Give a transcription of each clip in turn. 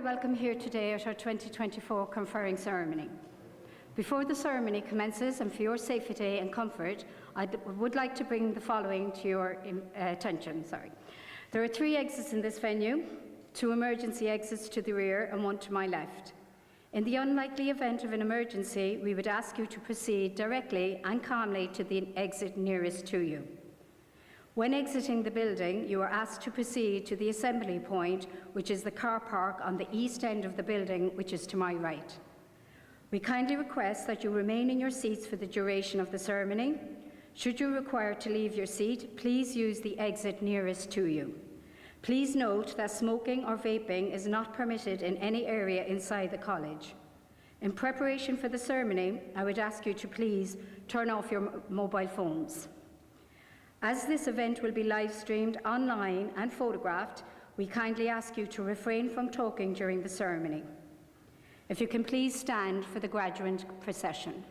very welcome here today at our 2024 Conferring ceremony. Before the ceremony commences, and for your safety and comfort, I would like to bring the following to your attention. There are 3 exits in this venue, 2 emergency exits to the rear and 1 to my left. In the unlikely event of an emergency, we would ask you to proceed directly and calmly to the exit nearest to you. When exiting the building, you are asked to proceed to the assembly point, which is the car park on the east end of the building, which is to my right. We kindly request that you remain in your seats for the duration of the ceremony. Should you require to leave your seat, please use the exit nearest to you. Please note that smoking or vaping is not permitted in any area inside the college. In preparation for the ceremony, I would ask you to please turn off your mobile phones. As this event will be live streamed online and photographed, we kindly ask you to refrain from talking during the ceremony. If you can please stand for the graduate procession.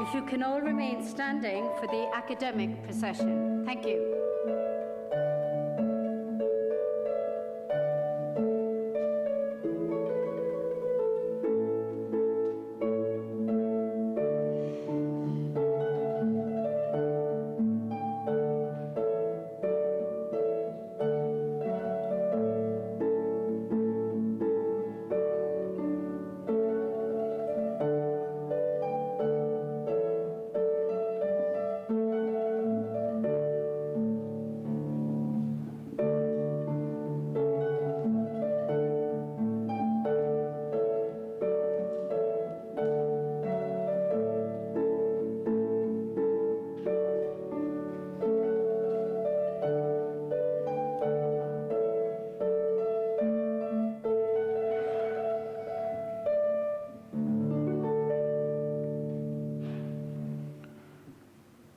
If you can all remain standing for the academic procession. Thank you.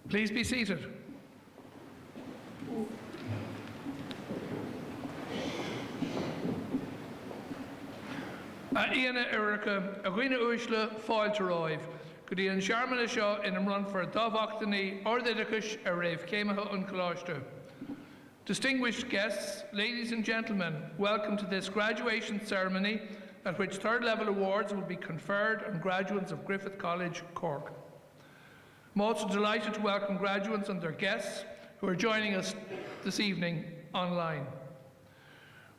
Please be seated. Iana Erica, Agwina Ushla, Foil to Roive. Could he and Sharman Shaw in a run for Dov Octany or the Dickish, a rave came out on Colostra. Distinguished guests, ladies and gentlemen, welcome to this graduation ceremony at which third-level awards will be conferred on graduates of Griffith College, Cork. I'm also delighted to welcome graduates and their guests who are joining us this evening online.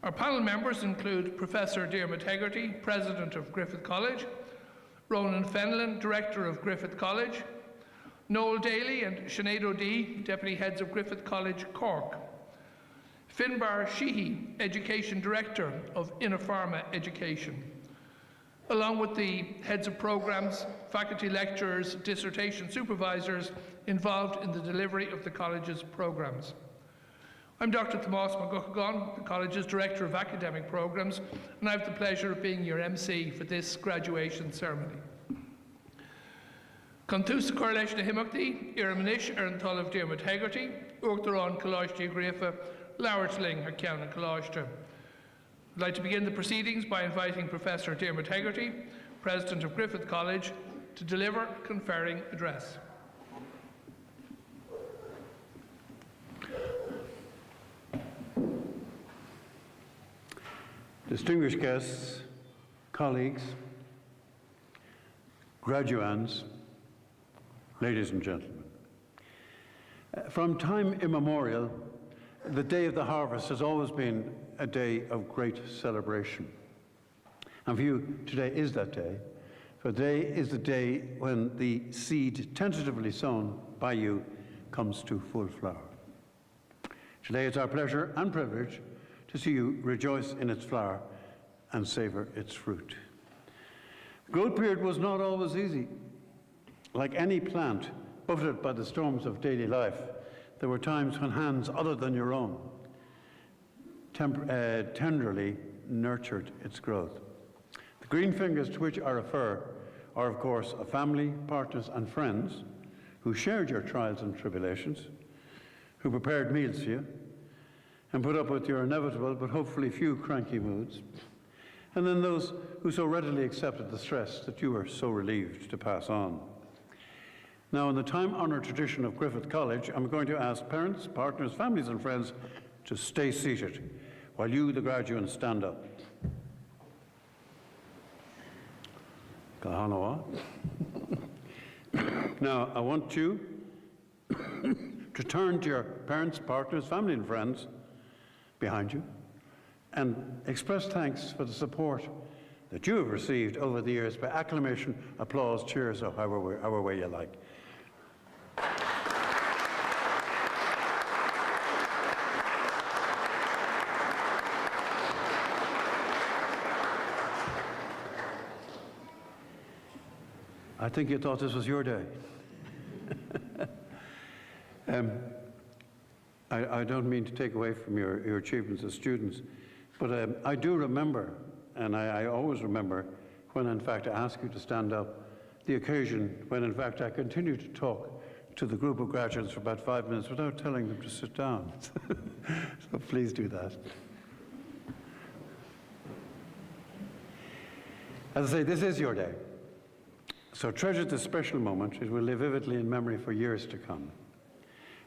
Our panel members include Professor Diarmuid Hegarty, President of Griffith College, Ronan Fenlon, Director of Griffith College, Noel Daly and Sinead O'Dea, Deputy Heads of Griffith College, Cork, Finbar Sheehy, Education Director of Innerpharma Education, along with the heads of programmes, faculty lecturers, dissertation supervisors involved in the delivery of the college's programmes. I'm Dr. Tomás McGuckagon, the college's Director of Academic Programmes, and I have the pleasure of being your MC for this graduation ceremony. Conthús chuir leis na himachtaí, ar manis ar an talamh Diarmuid Hegarty, uachtar an Coláiste Griffith, Lauertling ar ceann na Coláiste. I'd like to begin the proceedings by inviting Professor Diarmuid Hegarty, President of Griffith College, to deliver a conferring address. Distinguished guests, colleagues, graduands, ladies and gentlemen. From time immemorial, the day of the harvest has always been a day of great celebration. And for you, today is that day. For today is the day when the seed tentatively sown by you comes to full flower. Today it's our pleasure and privilege to see you rejoice in its flower and savour its fruit. The growth period was not always easy. Like any plant buffeted by the storms of daily life, there were times when hands other than your own tenderly nurtured its growth. The green fingers to which I refer are, of course, a family, partners and friends who shared your trials and tribulations, who prepared meals for you, and put up with your inevitable but hopefully few cranky moods, and then those who so readily accepted the stress that you were so relieved to pass on. Now, in the time-honoured tradition of Griffith College, I'm going to ask parents, partners, families and friends to stay seated while you, the graduates, stand up. Kahanawa. Now, I want you to turn to your parents, partners, family and friends behind you and express thanks for the support that you have received over the years by acclamation, applause, cheers, or however way you like. I think you thought this was your day. I don't mean to take away from your achievements as students, but I do remember, and I always remember, when in fact I asked you to stand up, the occasion when in fact I continued to talk to the group of graduates for about 5 minutes without telling them to sit down. So please do that. As I say, this is your day. So treasure this special moment. It will live vividly in memory for years to come.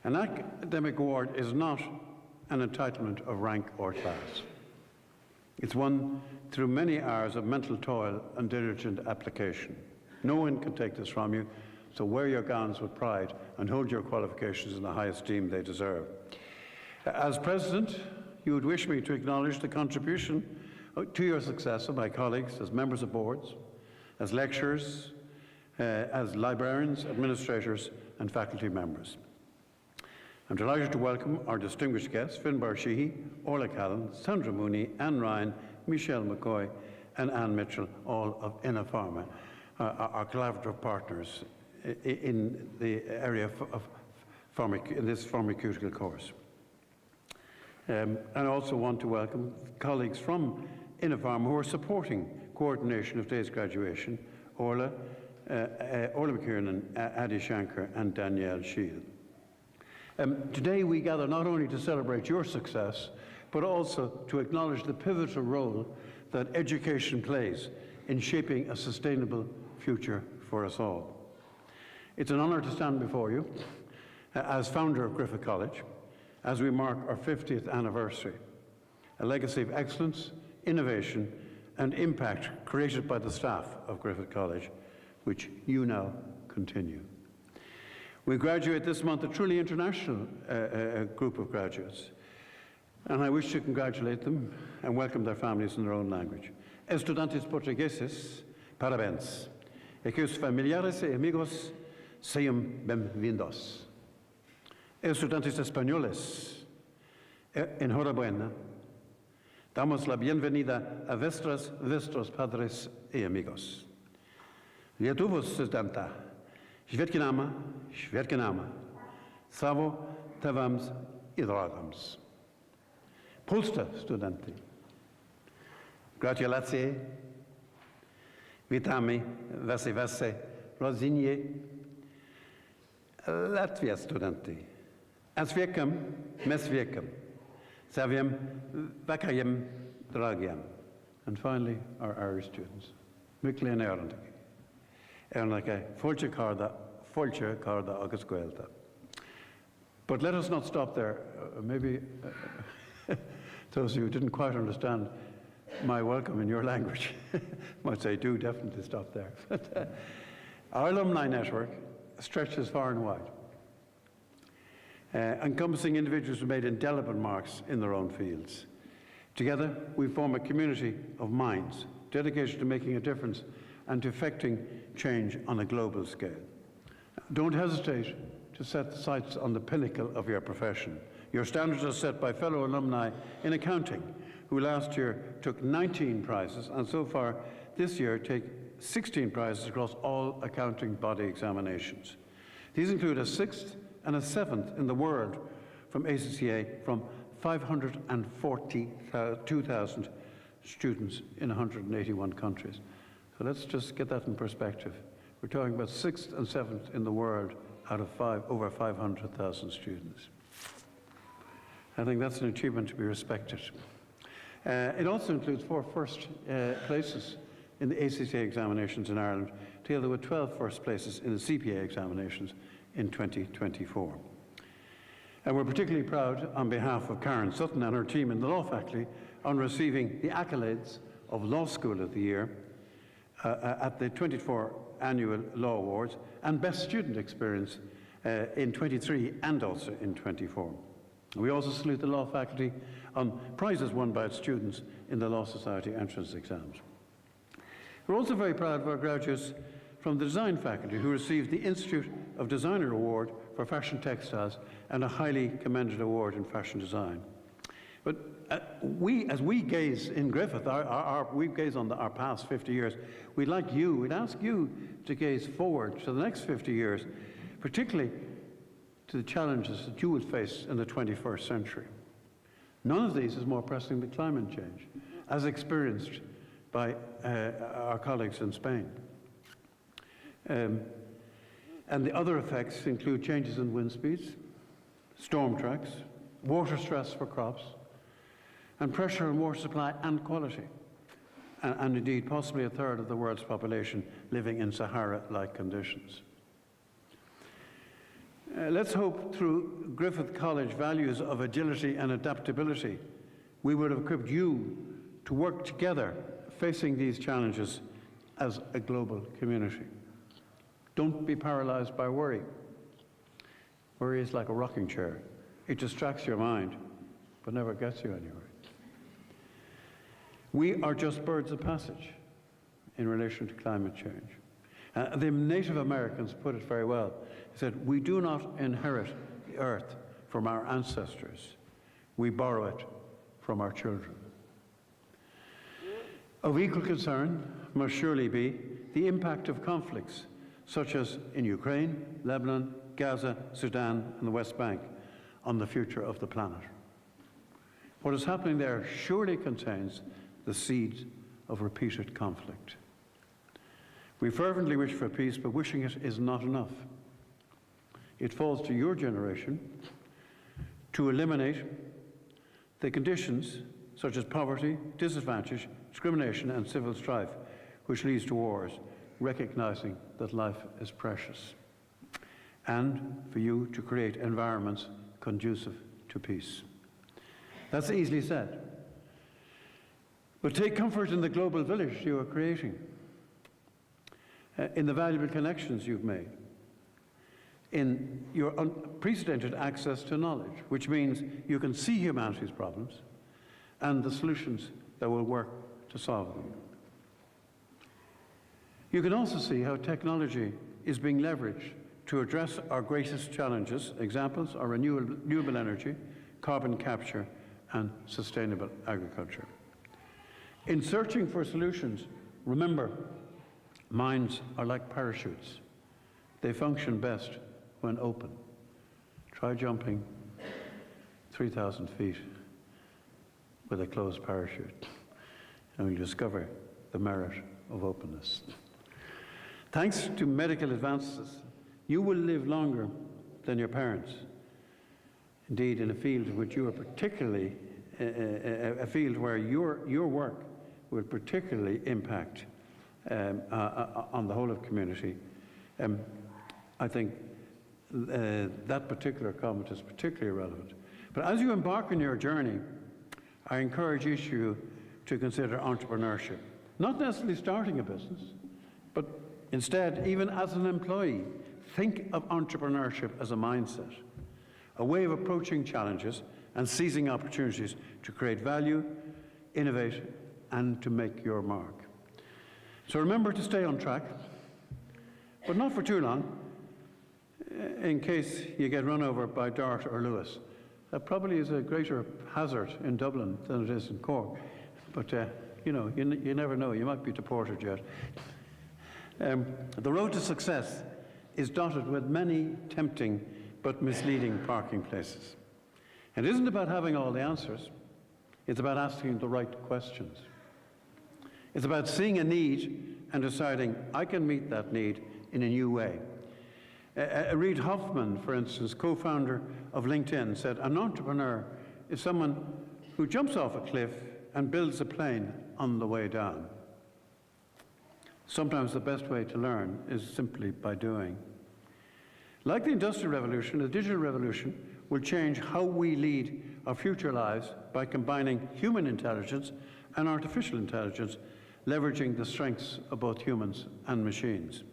An academic award is not an entitlement of rank or class. It's won through many hours of mental toil and diligent application. No one can take this from you, so wear your gowns with pride and hold your qualifications in the high esteem they deserve. As President, you would wish me to acknowledge the contribution to your success of my colleagues as members of boards, as lecturers, as librarians, administrators and faculty members. I'm delighted to welcome our distinguished guests, Finbar Sheehy, Orla Callan, Sandra Mooney, Anne Ryan, Michelle McCoy and Anne Mitchell, all of Innerpharma, our collaborative partners in the area of in this pharmaceutical course. And I also want to welcome colleagues from Innerpharma who are supporting coordination of today's graduation, Orla McKiernan, Adi Shankar and Danielle Shield. Today we gather not only to celebrate your success, but also to acknowledge the pivotal role that education plays in shaping a sustainable future for us all. It's an honour to stand before you as founder of Griffith College, as we mark our 50th anniversary, a legacy of excellence, innovation, and impact created by the staff of Griffith College, which you now continue. We graduate this month a truly international group of graduates, and I wish to congratulate them and welcome their families in their own language. Estudantes portugueses, parabéns. E que os familiares e amigos sejam bem-vindos. Estudantes españoles, enhorabuena. Damos la bienvenida a vuestros padres y amigos. Lietuvos studenta, Šverkinama, savo tevams i draugams. Polska studenty, gratulacje, witamy was rodzinie. Latvia studenty, a z wiekiem, saviem vakajem dragiem. And finally, our Irish students. Mikli and Ernake, Fulce Carda August Guelta. But let us not stop there. Maybe those of you who didn't quite understand my welcome in your language might say, do definitely stop there. But, our alumni network stretches far and wide, encompassing individuals who made indelible marks in their own fields. Together, we form a community of minds dedicated to making a difference and to effecting change on a global scale. Don't hesitate to set sights on the pinnacle of your profession. Your standards are set by fellow alumni in accounting, who last year took 19 prizes, and so far this year take 16 prizes across all accounting body examinations. These include a 6th and a 7th in the world from ACCA from 542,000 students in 181 countries. So let's just get that in perspective. We're talking about 6th and 7th in the world out of over 500,000 students. I think that's an achievement to be respected. It also includes 4 first places in the ACCA examinations in Ireland, together with 12 first places in the CPA examinations in 2024. And we're particularly proud on behalf of Karen Sutton and her team in the law faculty on receiving the accolades of Law School of the Year at the 24 Annual Law Awards and Best Student Experience in 23 and also in 24. We also salute the law faculty on prizes won by its students in the Law Society entrance exams. We're also very proud of our graduates from the design faculty who received the Institute of Designer Award for Fashion Textiles and a highly commended award in fashion design. But as we gaze in Griffith, we gaze on our past 50 years, we'd ask you to gaze forward to the next 50 years, particularly to the challenges that you will face in the 21st century. None of these is more pressing than climate change, as experienced by our colleagues in Spain. And the other effects include changes in wind speeds, storm tracks, water stress for crops, and pressure on water supply and quality, and indeed possibly a third of the world's population living in Sahara-like conditions. Let's hope through Griffith College values of agility and adaptability, we would have equipped you to work together facing these challenges as a global community. Don't be paralyzed by worry. Worry is like a rocking chair. It distracts your mind, but never gets you anywhere. We are just birds of passage in relation to climate change. The Native Americans put it very well. They said, we do not inherit the earth from our ancestors. We borrow it from our children. Of equal concern must surely be the impact of conflicts such as in Ukraine, Lebanon, Gaza, Sudan, and the West Bank on the future of the planet. What is happening there surely contains the seeds of repeated conflict. We fervently wish for peace, but wishing it is not enough. It falls to your generation to eliminate the conditions such as poverty, disadvantage, discrimination, and civil strife, which leads to wars, recognizing that life is precious, and for you to create environments conducive to peace. That's easily said. But take comfort in the global village you are creating, in the valuable connections you've made, in your unprecedented access to knowledge, which means you can see humanity's problems and the solutions that will work to solve them. You can also see how technology is being leveraged to address our greatest challenges. Examples are renewable energy, carbon capture, and sustainable agriculture. In searching for solutions, remember, minds are like parachutes. They function best when open. Try jumping 3,000 feet with a closed parachute, and you'll discover the merit of openness. Thanks to medical advances, you will live longer than your parents. Indeed, in a field in which you are particularly, a field where your work will particularly impact on the whole of community, I think that particular comment is particularly relevant. But as you embark on your journey, I encourage each of you to consider entrepreneurship. Not necessarily starting a business, but instead, even as an employee, think of entrepreneurship as a mindset, a way of approaching challenges and seizing opportunities to create value, innovate, and to make your mark. So remember to stay on track, but not for too long, in case you get run over by Dart or Lewis. That probably is a greater hazard in Dublin than it is in Cork. But, you know, you never know. You might be deported yet. The road to success is dotted with many tempting but misleading parking places. It isn't about having all the answers. It's about asking the right questions. It's about seeing a need and deciding, I can meet that need in a new way. Reid Hoffman, for instance, co-founder of LinkedIn, said, an entrepreneur is someone who jumps off a cliff and builds a plane on the way down. Sometimes the best way to learn is simply by doing. Like the Industrial Revolution, the digital revolution will change how we lead our future lives by combining human intelligence and artificial intelligence, leveraging the strengths of both humans and machines.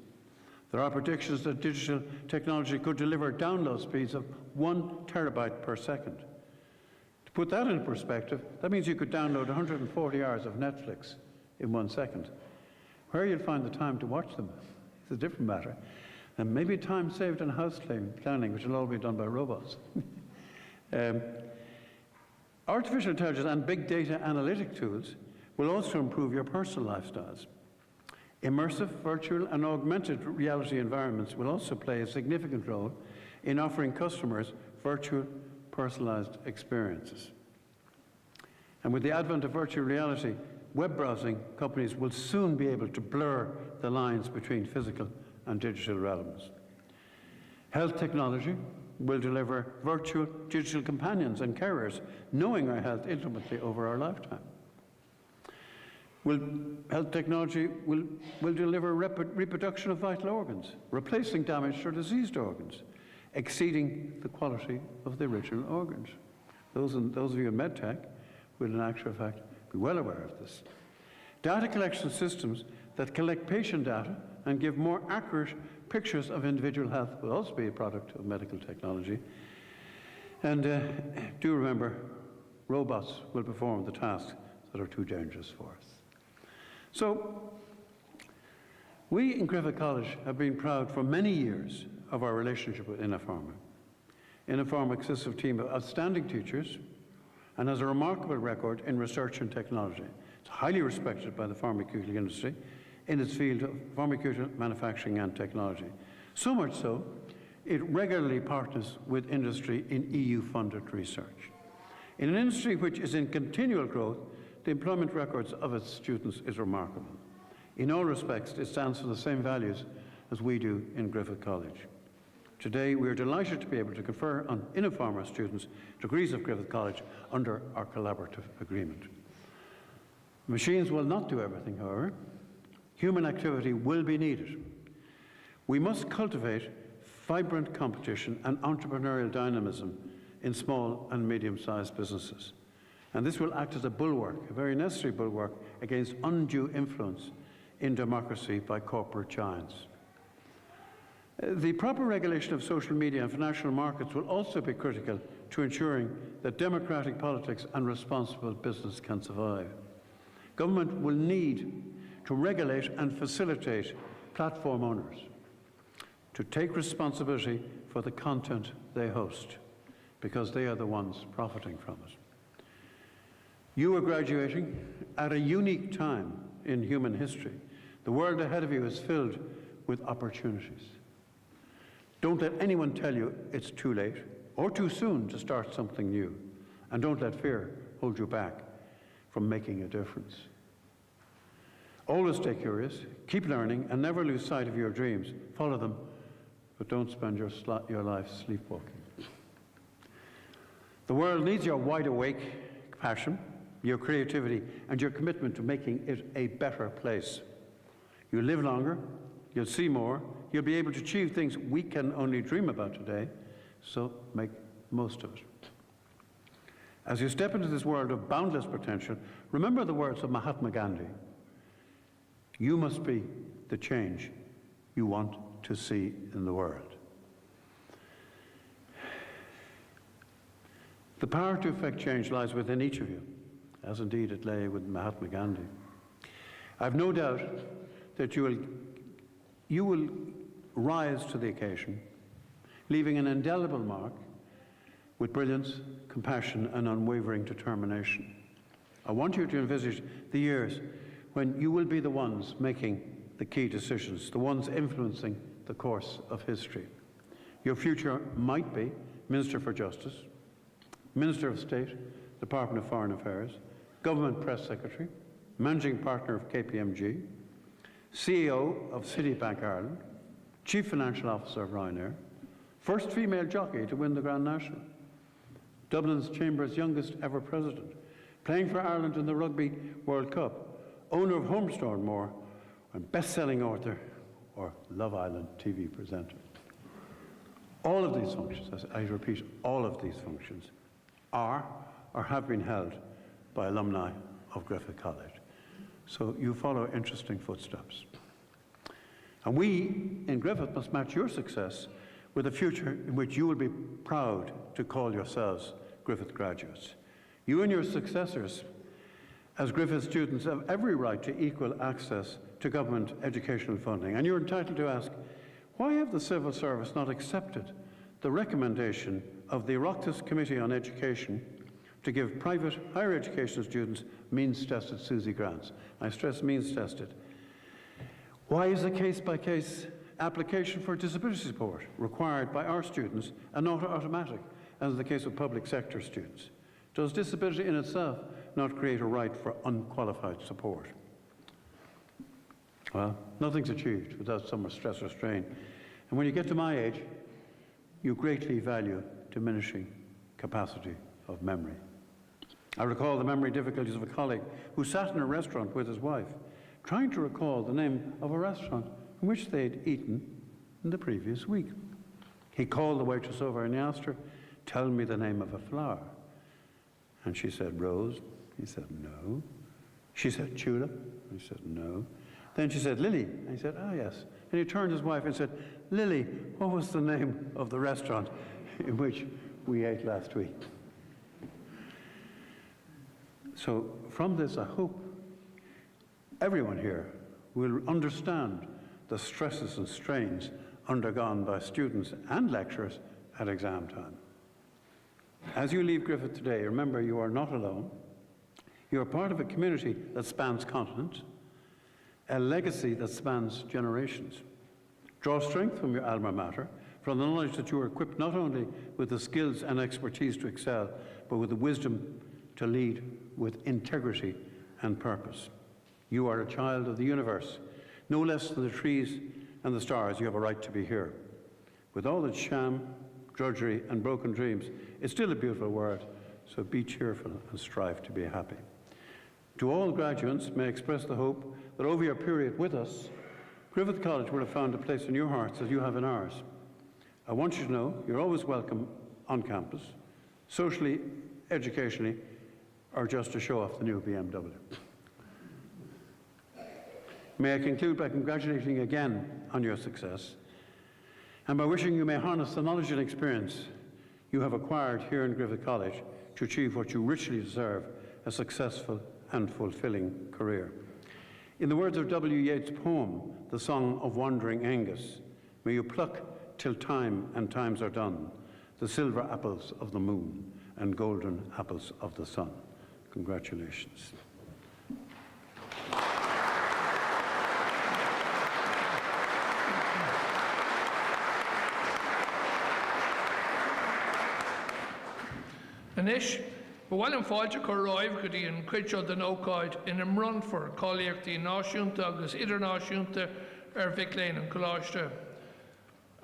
There are predictions that digital technology could deliver download speeds of 1 terabyte per second. To put that in perspective, that means you could download 140 hours of Netflix in 1 second. Where you'll find the time to watch them is a different matter. And maybe time saved in house planning, which will all be done by robots. Artificial intelligence and big data analytic tools will also improve your personal lifestyles. Immersive, virtual, and augmented reality environments will also play a significant role in offering customers virtual, personalized experiences. And with the advent of virtual reality, web browsing companies will soon be able to blur the lines between physical and digital realms. Health technology will deliver virtual digital companions and carers, knowing our health intimately over our lifetime. Health technology will deliver reproduction of vital organs, replacing damaged or diseased organs, exceeding the quality of the original organs. Those of you in medtech will, in actual fact, be well aware of this. Data collection systems that collect patient data and give more accurate pictures of individual health will also be a product of medical technology. And do remember, robots will perform the tasks that are too dangerous for us. So, we in Griffith College have been proud for many years of our relationship with Innofarma. Innofarma consists of a team of outstanding teachers and has a remarkable record in research and technology. It's highly respected by the pharmaceutical industry in its field of pharmaceutical manufacturing and technology. So much so, it regularly partners with industry in EU-funded research. In an industry which is in continual growth, the employment records of its students is remarkable. In all respects, it stands for the same values as we do in Griffith College. Today, we are delighted to be able to confer on Innofarma students degrees of Griffith College under our collaborative agreement. Machines will not do everything, however. Human activity will be needed. We must cultivate vibrant competition and entrepreneurial dynamism in small and medium-sized businesses. And this will act as a bulwark, a very necessary bulwark, against undue influence in democracy by corporate giants. The proper regulation of social media and financial markets will also be critical to ensuring that democratic politics and responsible business can survive. Government will need to regulate and facilitate platform owners to take responsibility for the content they host, because they are the ones profiting from it. You are graduating at a unique time in human history. The world ahead of you is filled with opportunities. Don't let anyone tell you it's too late or too soon to start something new. And don't let fear hold you back from making a difference. Always stay curious, keep learning, and never lose sight of your dreams. Follow them, but don't spend your life sleepwalking. The world needs your wide-awake passion, your creativity, and your commitment to making it a better place. You'll live longer, you'll see more, you'll be able to achieve things we can only dream about today, so make most of it. As you step into this world of boundless potential, remember the words of Mahatma Gandhi. You must be the change you want to see in the world. The power to effect change lies within each of you, as indeed it lay with Mahatma Gandhi. I've no doubt that you will rise to the occasion, leaving an indelible mark with brilliance, compassion, and unwavering determination. I want you to envisage the years when you will be the ones making the key decisions, the ones influencing the course of history. Your future might be Minister for Justice, Minister of State, Department of Foreign Affairs, Government Press Secretary, Managing Partner of KPMG, CEO of Citibank Ireland, Chief Financial Officer of Ryanair, first female jockey to win the Grand National, Dublin's Chamber's youngest ever president, playing for Ireland in the Rugby World Cup, owner of Homestore More, and best-selling author or Love Island TV presenter. All of these functions, as I repeat, all of these functions are or have been held by alumni of Griffith College. So you follow interesting footsteps. And we in Griffith must match your success with a future in which you will be proud to call yourselves Griffith graduates. You and your successors as Griffith students have every right to equal access to government educational funding. And you're entitled to ask, why have the civil service not accepted the recommendation of the Oireachtas Committee on Education to give private higher education students means-tested SUSI grants? I stress means-tested. Why is a case-by-case application for disability support required by our students and not automatic, as in the case of public sector students? Does disability in itself not create a right for unqualified support? Well, nothing's achieved without some stress or strain. And when you get to my age, you greatly value diminishing capacity of memory. I recall the memory difficulties of a colleague who sat in a restaurant with his wife, trying to recall the name of a restaurant in which they'd eaten in the previous week. He called the waitress over and he asked her, "Tell me the name of a flower." And she said, "Rose." He said, "No." She said, "Tulip." He said, "No." Then she said, "Lily." And he said, "Ah, yes." And he turned to his wife and said, "Lily, what was the name of the restaurant in which we ate last week?" So from this, I hope everyone here will understand the stresses and strains undergone by students and lecturers at exam time. As you leave Griffith today, remember you are not alone. You are part of a community that spans continents, a legacy that spans generations. Draw strength from your alma mater, from the knowledge that you are equipped not only with the skills and expertise to excel, but with the wisdom to lead with integrity and purpose. You are a child of the universe. No less than the trees and the stars, you have a right to be here. With all its sham, drudgery, and broken dreams, it's still a beautiful world, so be cheerful and strive to be happy. To all graduates, may I express the hope that over your period with us, Griffith College will have found a place in your hearts as you have in ours. I want you to know you're always welcome on campus, socially, educationally, or just to show off the new BMW. May I conclude by congratulating you again on your success and by wishing you may harness the knowledge and experience you have acquired here in Griffith College to achieve what you richly deserve, a successful and fulfilling career. In the words of W. Yeats' poem, The Song of Wandering Angus, may you pluck till time and times are done, the silver apples of the moon and golden apples of the sun. Congratulations. Anish, bhfuil fáilte go roimh go dtí an cuid den ócáid in run for cáilíochtaí náisiúnta agus idirnáisiúnta Vic Lane and Coláiste.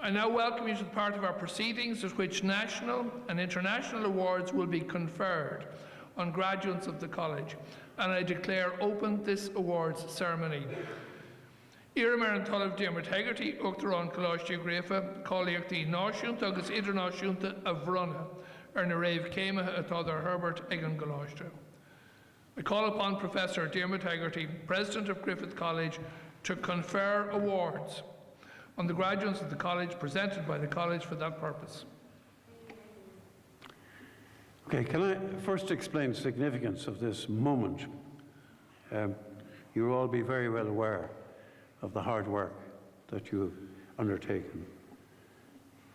I now welcome you to the part of our proceedings at which national and international awards will be conferred on graduates of the college, and I declare open this awards ceremony. Iarmar an talamh Diarmaid Hegarty, Uachtar an Coláiste Griffith, cáilíochtaí náisiúnta agus idirnáisiúnta a bhrunna. Na raibh céimethe atá ar Herbert ag an Coláiste. I call upon Professor Diarmaid Hegarty, President of Griffith College, to confer awards on the graduates of the college presented by the college for that purpose. Okay, can I first explain the significance of this moment? You'll all be very well aware of the hard work that you've undertaken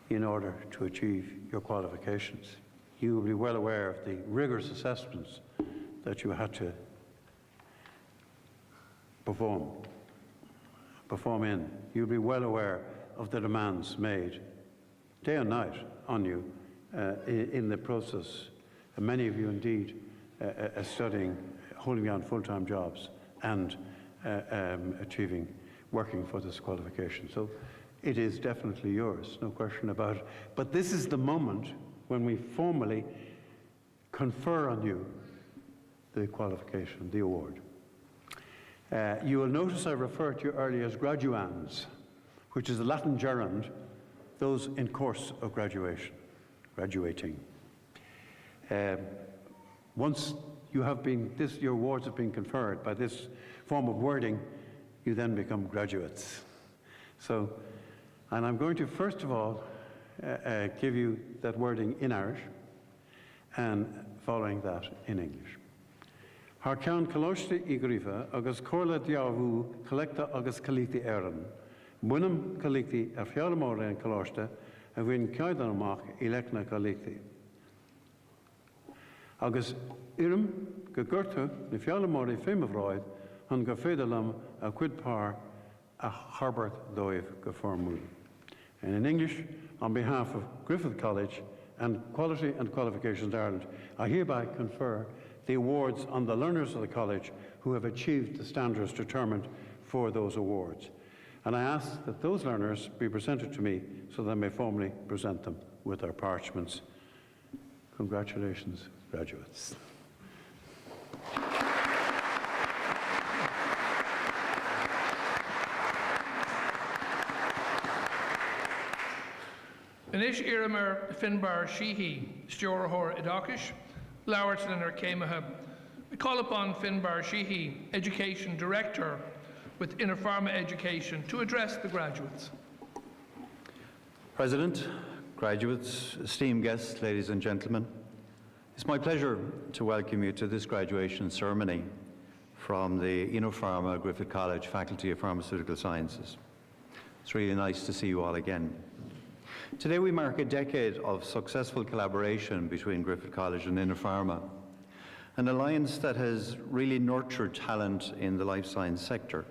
in order to achieve your qualifications. You will be well aware of the rigorous assessments that you had to perform in. You'll be well aware of the demands made day and night on you in the process. And many of you indeed studying, holding down full-time jobs and working for this qualification. So it is definitely yours, no question about it. But this is the moment when we formally confer on you the qualification, the award. You will notice I referred to you earlier as graduands, which is the Latin gerund, those in course of graduation, graduating. Once your awards have been conferred by this form of wording, you then become graduates. And I'm going to first of all give you that wording in Irish and following that in English. Har ceann Coláiste I Grifa agus cóla diabhú collecta agus calíti éireann. Buinam calíti a fialamóra an Coláiste a bhíonn ceadan amach I leicna calíti. Agus irim go gurtha na fialamóra féimhráid an go féidilam a cuidpár a Herbert dóibh go formúil. And in English, on behalf of Griffith College and Quality and Qualifications Ireland, I hereby confer the awards on the learners of the college who have achieved the standards determined for those awards. And I ask that those learners be presented to me so that I may formally present them with their parchments. Congratulations, graduates. Anish Iarmar Finbar Sheehy, Stewart Idakish, Lowerton Céimethe. We call upon Finbar Sheehy, Education Director with Inner Pharma Education, to address the graduates. President, graduates, esteemed guests, ladies and gentlemen, it's my pleasure to welcome you to this graduation ceremony from the Inner Pharma Griffith College Faculty of Pharmaceutical Sciences. It's really nice to see you all again. Today we mark a decade of successful collaboration between Griffith College and Inner Pharma, an alliance that has really nurtured talent in the life science sector.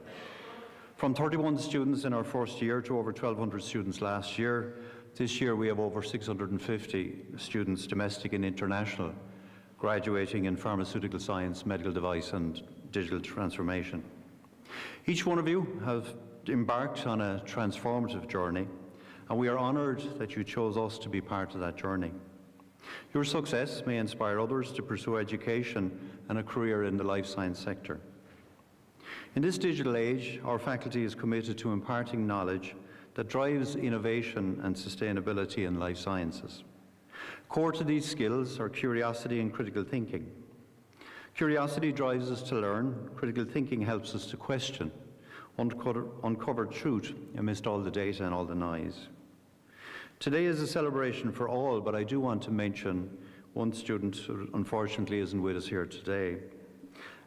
From 31 students in our first year to over 1,200 students last year, this year we have over 650 students, domestic and international, graduating in pharmaceutical science, medical device and digital transformation. Each one of you have embarked on a transformative journey, and we are honoured that you chose us to be part of that journey. Your success may inspire others to pursue education and a career in the life science sector. In this digital age, our faculty is committed to imparting knowledge that drives innovation and sustainability in life sciences. Core to these skills are curiosity and critical thinking. Curiosity drives us to learn. Critical thinking helps us to question, uncover truth amidst all the data and all the noise. Today is a celebration for all, but I do want to mention one student who unfortunately isn't with us here today.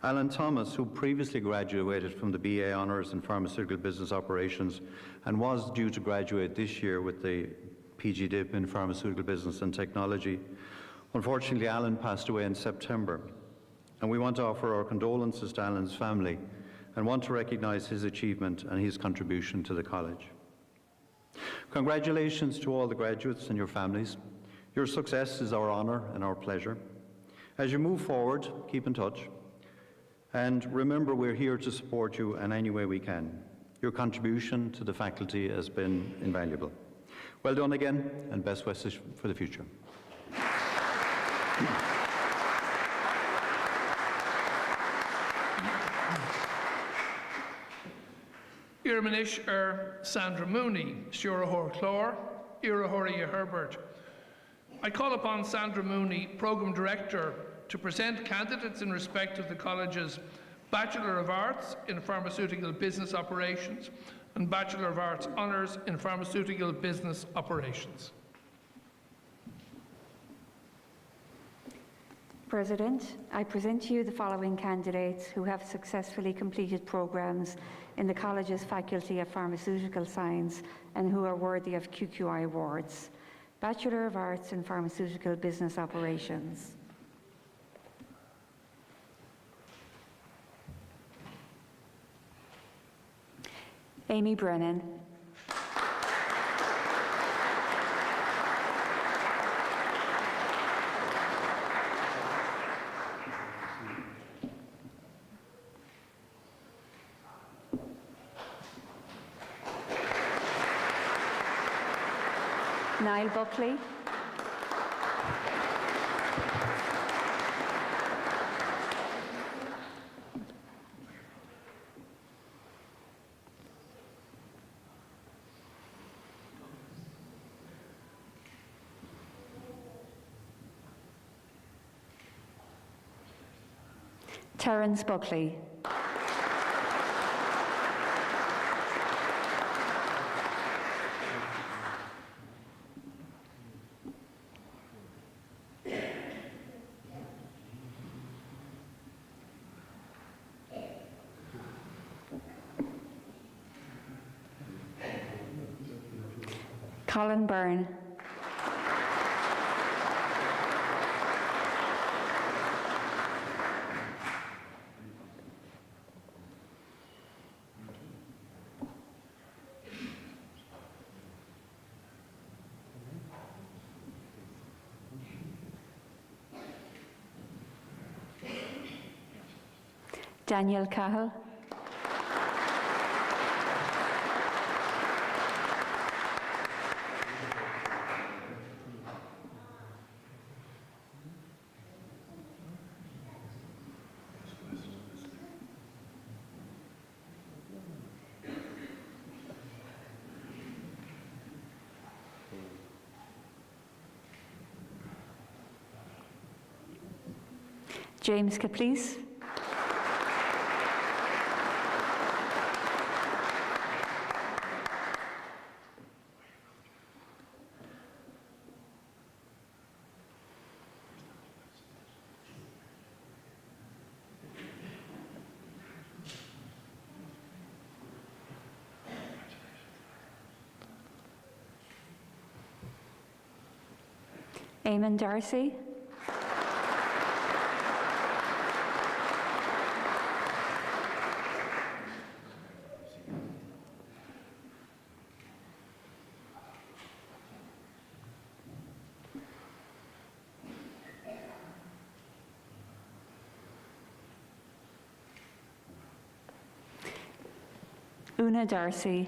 Alan Thomas, who previously graduated from the BA Honours in Pharmaceutical Business Operations and was due to graduate this year with the PG Dip in Pharmaceutical Business and Technology. Unfortunately, Alan passed away in September, and we want to offer our condolences to Alan's family and want to recognise his achievement and his contribution to the college. Congratulations to all the graduates and your families. Your success is our honour and our pleasure. As you move forward, keep in touch. And remember, we're here to support you in any way we can. Your contribution to the faculty has been invaluable. Well done again, and best wishes for the future. Irmanish Sandra Mooney, Shurahor Clore, Irahoria Herbert. I call upon Sandra Mooney, Programme Director, to present candidates in respect of the college's Bachelor of Arts in Pharmaceutical Business Operations and Bachelor of Arts Honours in Pharmaceutical Business Operations. President, I present to you the following candidates who have successfully completed programmes in the college's Faculty of Pharmaceutical Science and who are worthy of QQI awards. Bachelor of Arts in Pharmaceutical Business Operations. Amy Brennan. Niall Buckley. Terence Buckley. Colin Byrne. Daniel Cahill. James Caplice. Eamon Darcy. Una Darcy.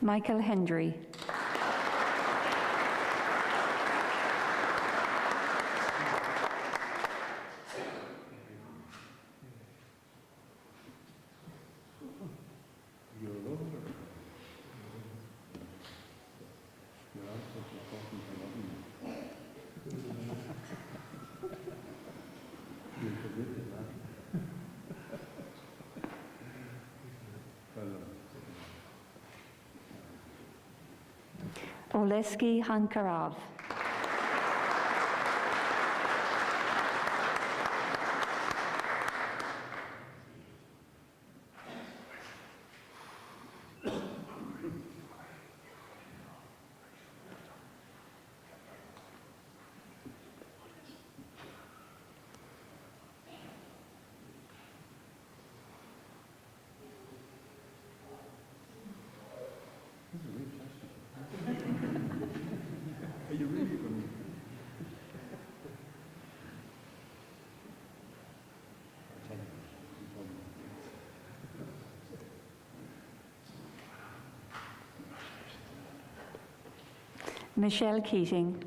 Michael Hendry. Oleski Hankarov. Michelle Keating.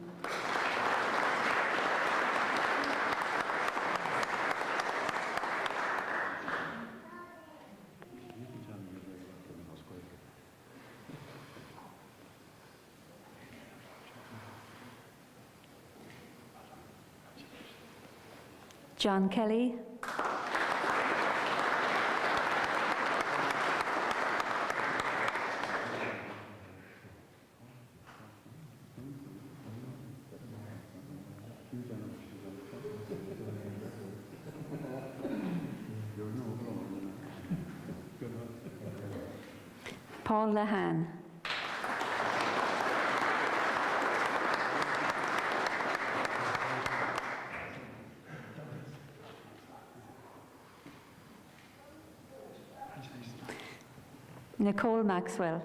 John Kelly. Paul Lahan. Nicole Maxwell.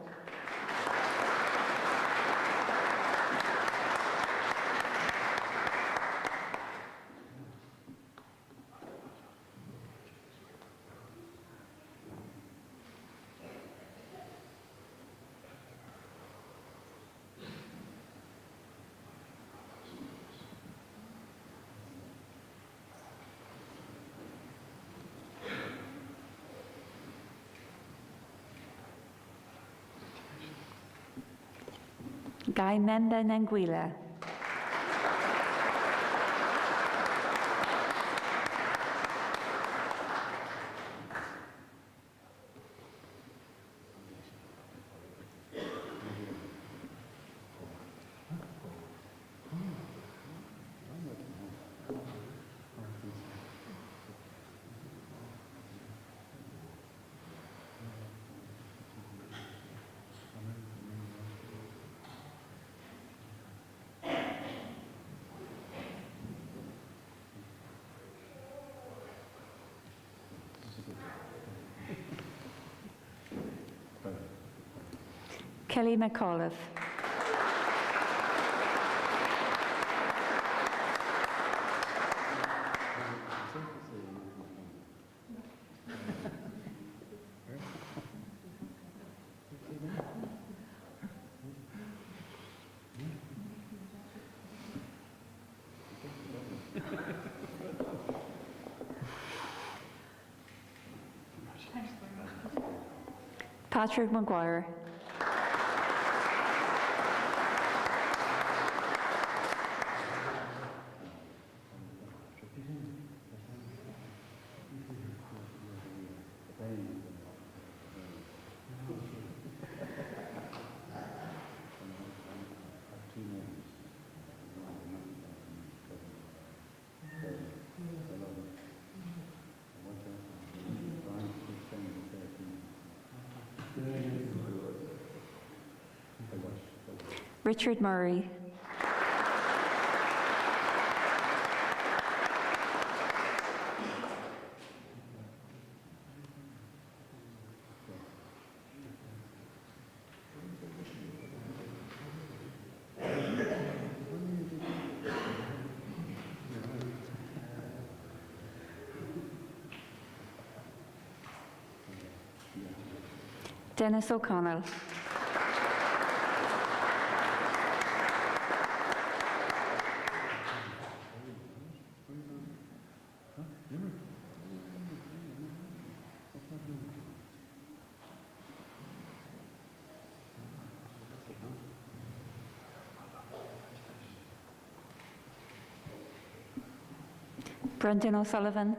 Guy Memba Nanguila. Kelly McAuliffe. Patrick Maguire. Richard Murray. Dennis O'Connell. Brendan O'Sullivan.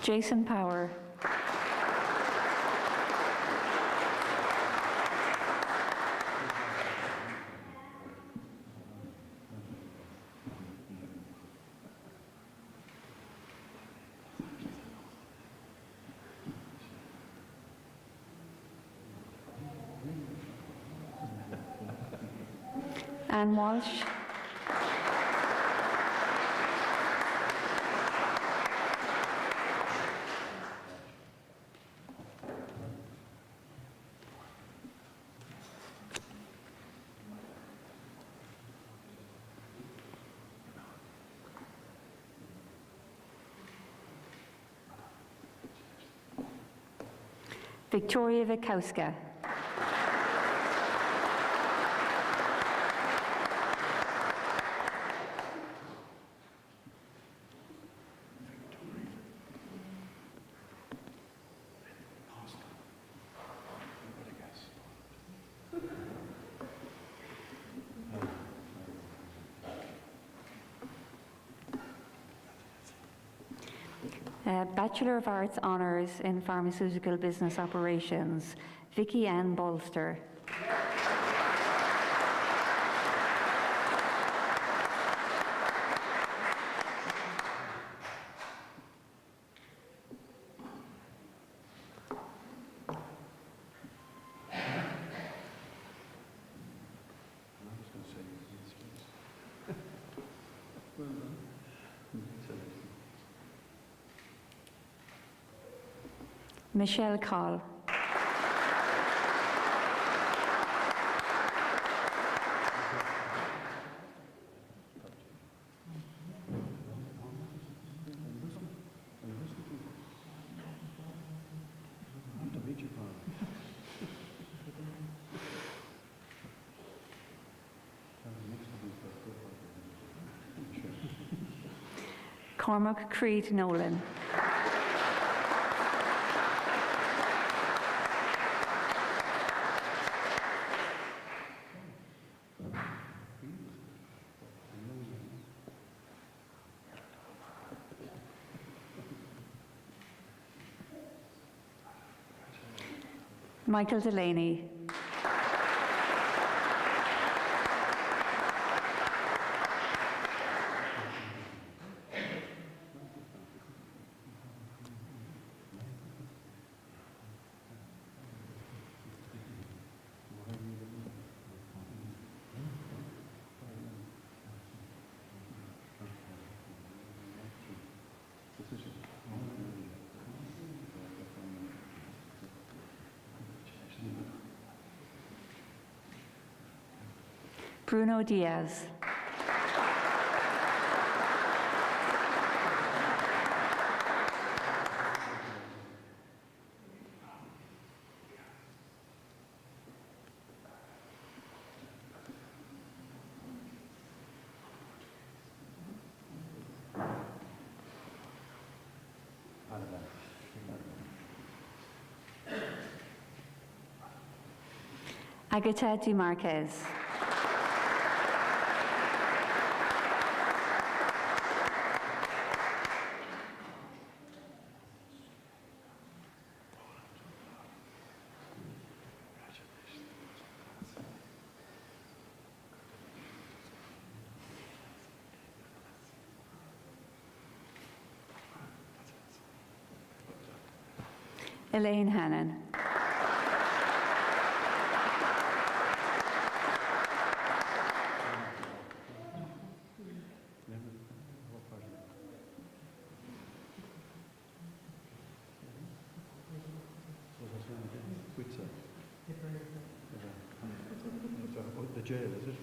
Jason Power. Anne Walsh. Victoria Wikowska. Bachelor of Arts Honours in Pharmaceutical Business Operations, Vicky Ann Bolster. Michelle Call. Cormac Creed Nolan. Michael Delaney. Bruno Diaz. Agatha Di Marquez. Elaine Hannon. The jail, is it?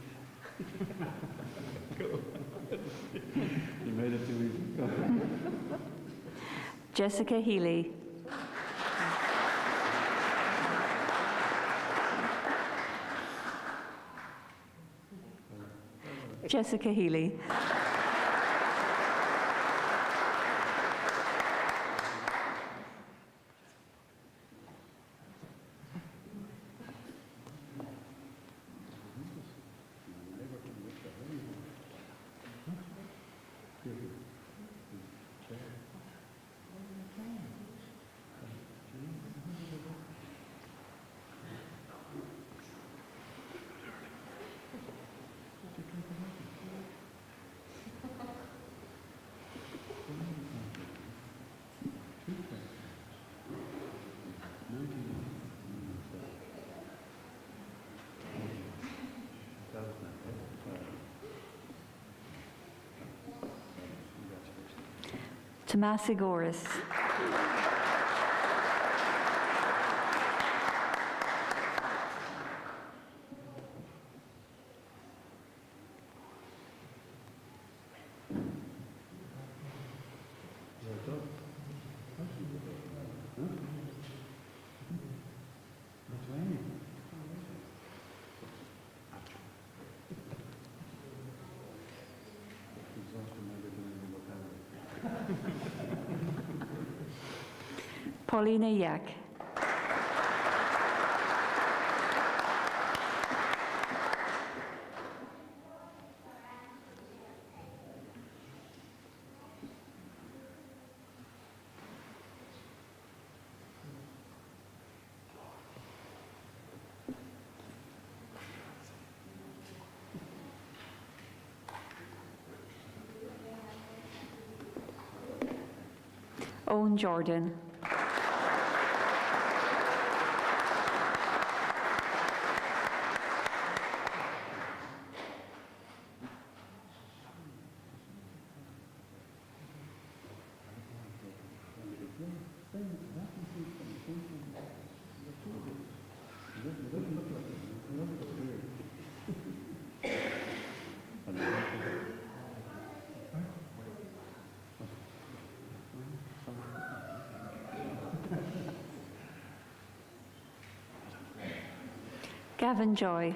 You made it too easy. Jessica Healy. Jessica Healy. Tomasi Goris. Paulina Yak. Owen Jordan. Gavin Joy.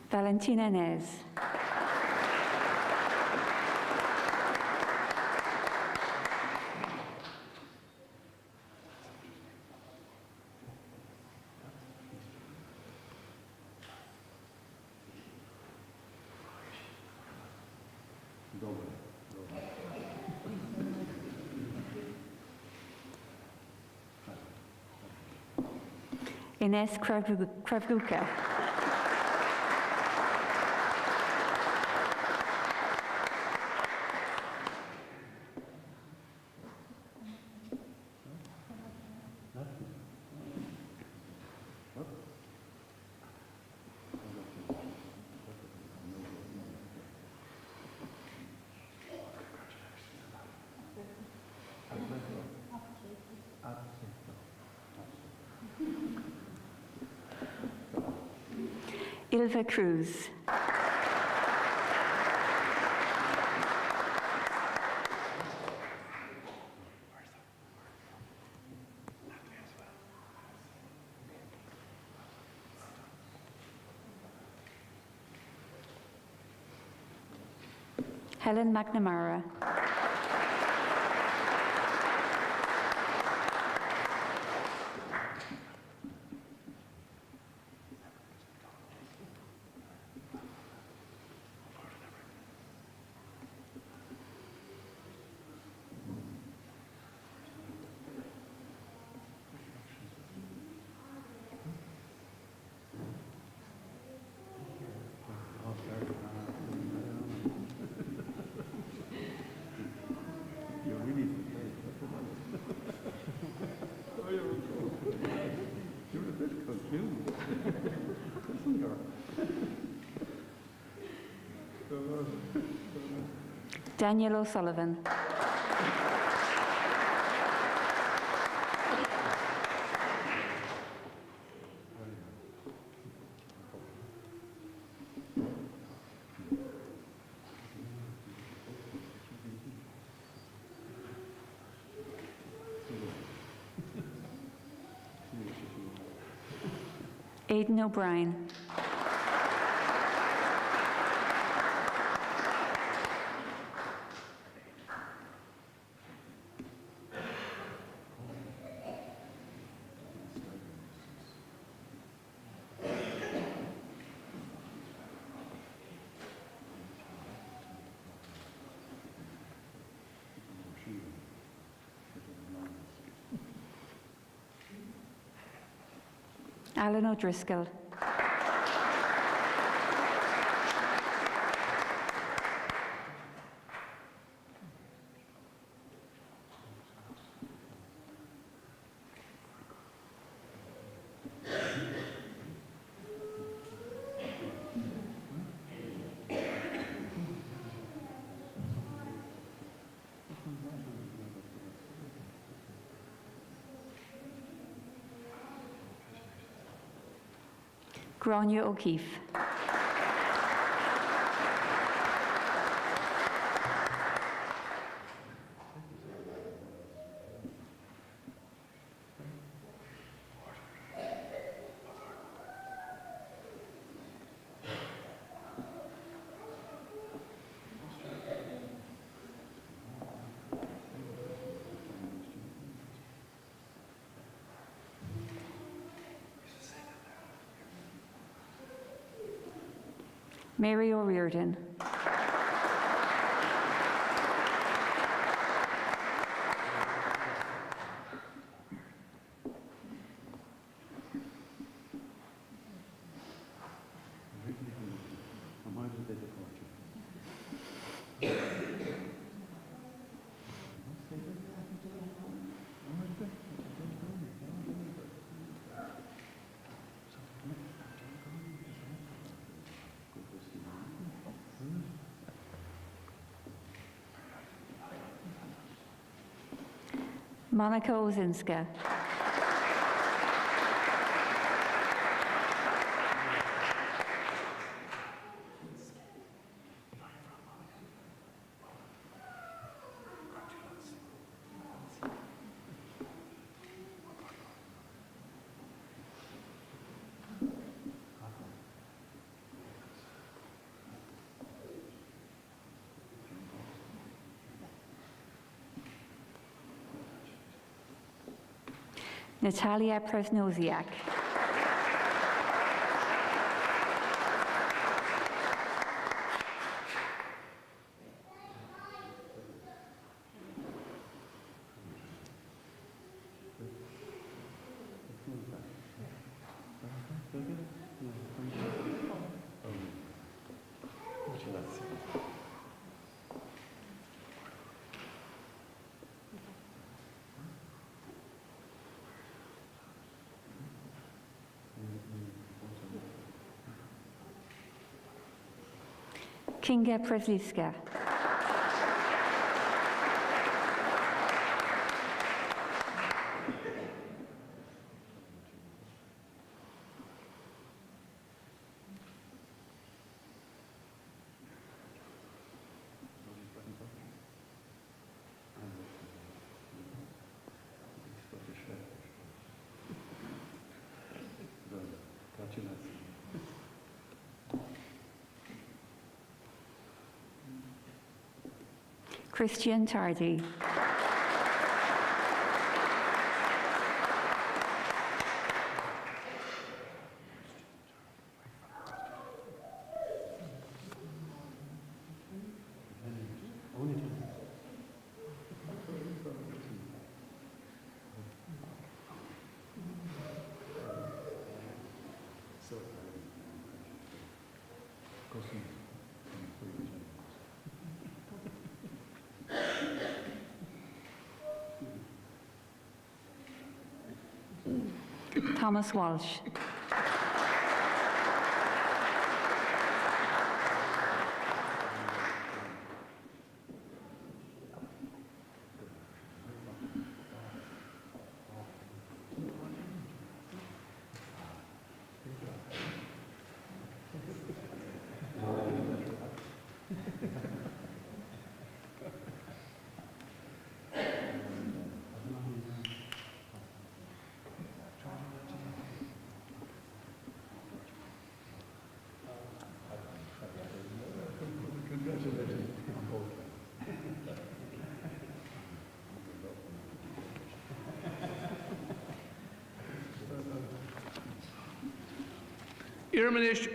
Valentina Nez. Ines Kravguka. Ilva Cruz. Helen McNamara. Daniel O'Sullivan. Aidan O'Brien. Alan O'Driscoll. Grania O'Keefe. Mary O'Riordan. Monica Ozinska. Natalia Presnoziak. Kinga Presliska. Christian Tardy. Thomas Walsh. Irmanish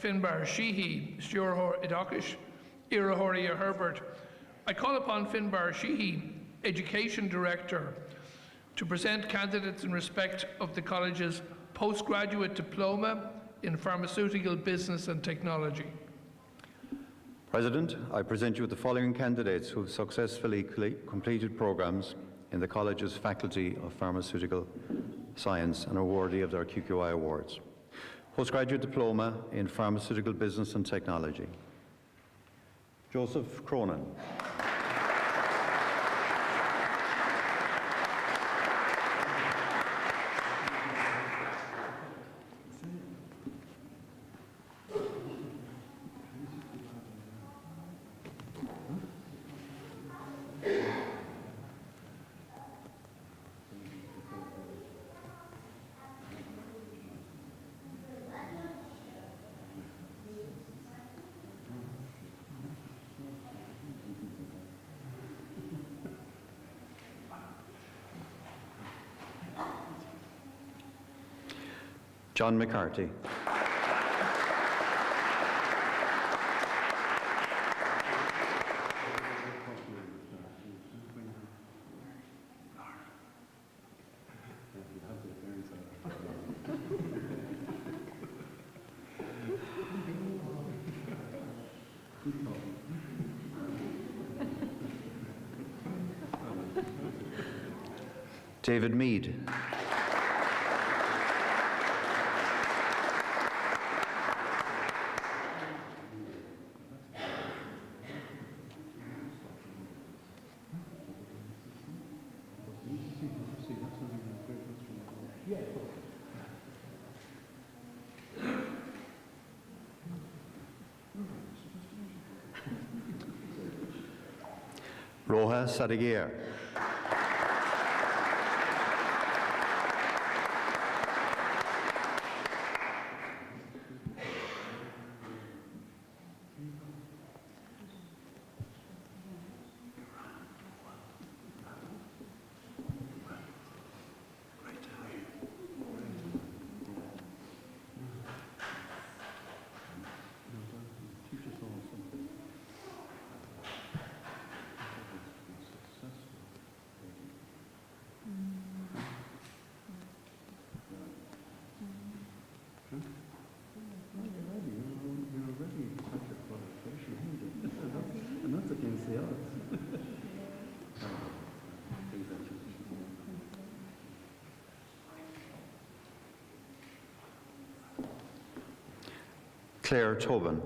Finbar Sheehy, Stuart Idokish, Irahoria Herbert. I call upon Finbar Sheehy, Education Director, to present candidates in respect of the college's postgraduate diploma in pharmaceutical business and technology. President, I present you with the following candidates who have successfully completed programs in the college's Faculty of Pharmaceutical Science and are worthy of their QQI awards. Postgraduate Diploma in Pharmaceutical Business and Technology. Joseph Cronin. John McCarthy. David Mead. Roha Sadigier. Claire Tobin.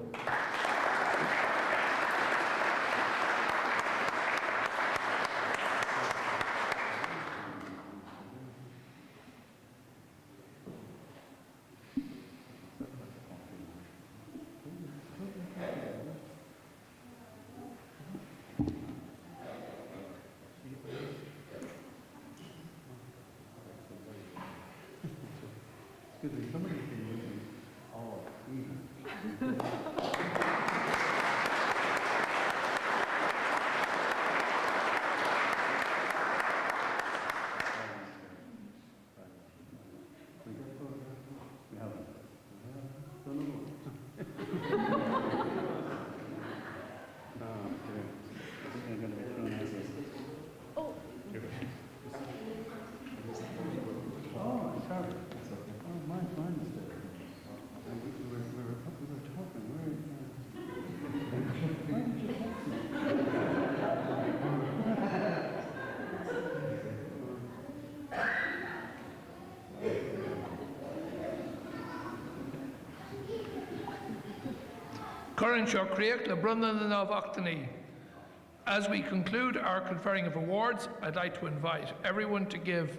As we conclude our conferring of awards, I'd like to invite everyone to give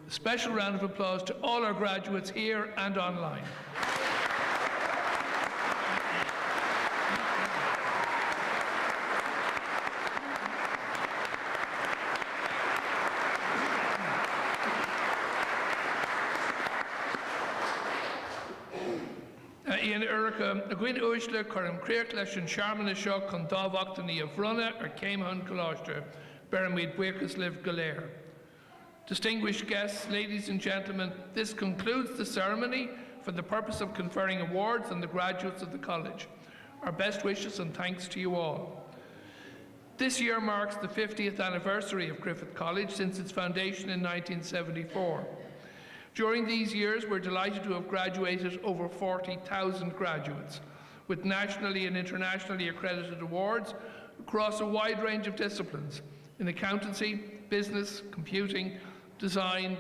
a special round of applause to all our graduates here and online. Ian Circa, a gwyn uisle curm creach leis an Sharmana seo chun dábhachtanaí a bhrunna ar céimhan Coláiste, Beramid Buicas Liv Galer. Distinguished guests, ladies and gentlemen, this concludes the ceremony for the purpose of conferring awards on the graduates of the college. Our best wishes and thanks to you all. This year marks the 50th anniversary of Griffith College since its foundation in 1974. During these years, we're delighted to have graduated over 40,000 graduates, with nationally and internationally accredited awards across a wide range of disciplines in accountancy, business, computing, design,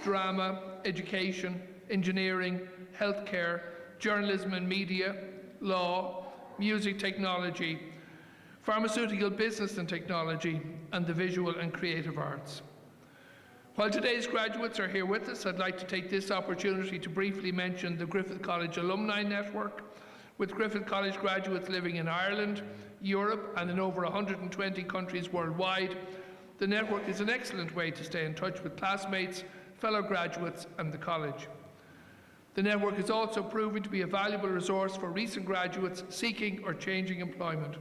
drama, education, engineering, healthcare, journalism and media, law, music technology, pharmaceutical business and technology, and the visual and creative arts. While today's graduates are here with us, I'd like to take this opportunity to briefly mention the Griffith College Alumni Network. With Griffith College graduates living in Ireland, Europe, and in over 120 countries worldwide, the network is an excellent way to stay in touch with classmates, fellow graduates, and the college. The network is also proving to be a valuable resource for recent graduates seeking or changing employment.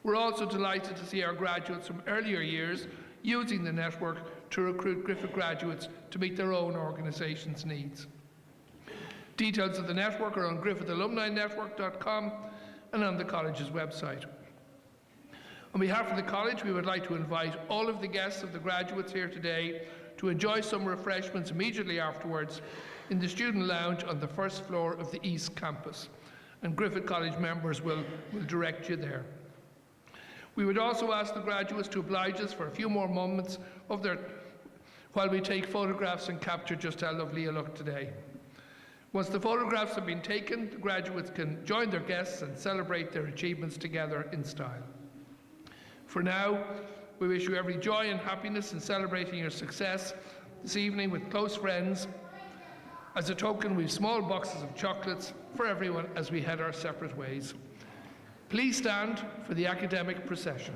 We're also delighted to see our graduates from earlier years using the network to recruit Griffith graduates to meet their own organisation's needs. Details of the network are on griffithalumninetwork.com and on the college's website. On behalf of the college, we would like to invite all of the guests of the graduates here today to enjoy some refreshments immediately afterwards in the student lounge on the first floor of the East Campus, and Griffith College members will direct you there. We would also ask the graduates to oblige us for a few more moments while we take photographs and capture just how lovely you look today. Once the photographs have been taken, the graduates can join their guests and celebrate their achievements together in style. For now, we wish you every joy and happiness in celebrating your success this evening with close friends. As a token, we have small boxes of chocolates for everyone as we head our separate ways. Please stand for the academic procession.